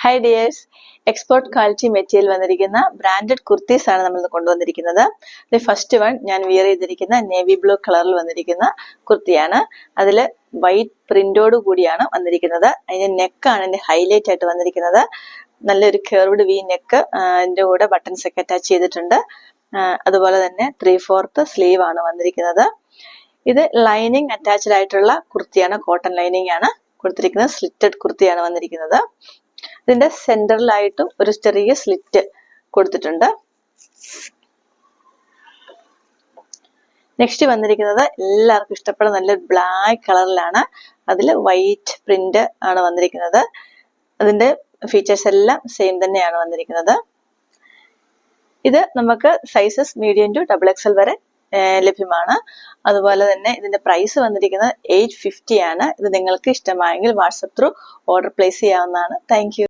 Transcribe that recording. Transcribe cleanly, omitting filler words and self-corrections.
High dears, export quality material വന്നിരിക്കുന്ന branded kurtis ആണ് നമ്മൾ കൊണ്ടുവന്നിരിക്കുന്നത്. ഫസ്റ്റ് വൺ ഞാൻ വിയർ ചെയ്തിരിക്കുന്ന നേവി ബ്ലൂ കളറിൽ വന്നിരിക്കുന്ന കുർത്തിയാണ്. അതിൽ വൈറ്റ് പ്രിന്റോട് കൂടിയാണ് വന്നിരിക്കുന്നത്. അതിന്റെ നെക്കാണ് എൻ്റെ ഹൈലൈറ്റ് ആയിട്ട് വന്നിരിക്കുന്നത്. നല്ലൊരു കർവ്ഡ് വി നെക്ക്, അതിൻ്റെ കൂടെ ബട്ടൺസ് ഒക്കെ അറ്റാച്ച് ചെയ്തിട്ടുണ്ട്. അതുപോലെ തന്നെ 3/4 സ്ലീവ് ആണ് വന്നിരിക്കുന്നത്. ഇത് ലൈനിങ് അറ്റാച്ച്ഡ് ആയിട്ടുള്ള കുർത്തിയാണ്, കോട്ടൺ ലൈനിങ് ആണ് കൊടുത്തിരിക്കുന്നത്. സ്ലിറ്റഡ് കുർത്തിയാണ് വന്നിരിക്കുന്നത്. ഇതിന്റെ സെന്ററിലായിട്ടും ഒരു ചെറിയ സ്ലിറ്റ് കൊടുത്തിട്ടുണ്ട്. നെക്സ്റ്റ് വന്നിരിക്കുന്നത് എല്ലാവർക്കും ഇഷ്ടപ്പെടുന്ന നല്ലൊരു ബ്ലാക്ക് കളറിലാണ്. അതിൽ വൈറ്റ് പ്രിന്റ് ആണ് വന്നിരിക്കുന്നത്. അതിന്റെ ഫീച്ചേഴ്സ് എല്ലാം സെയിം തന്നെയാണ് വന്നിരിക്കുന്നത്. ഇത് നമുക്ക് സൈസസ് മീഡിയം ടു XXL വരെ ലഭ്യമാണ്. അതുപോലെ തന്നെ ഇതിന്റെ പ്രൈസ് വന്നിരിക്കുന്നത് 850 ആണ്. ഇത് നിങ്ങൾക്ക് ഇഷ്ടമായെങ്കിൽ വാട്സപ്പ് ത്രൂ ഓർഡർ പ്ലേസ് ചെയ്യാവുന്നതാണ്. Thank you.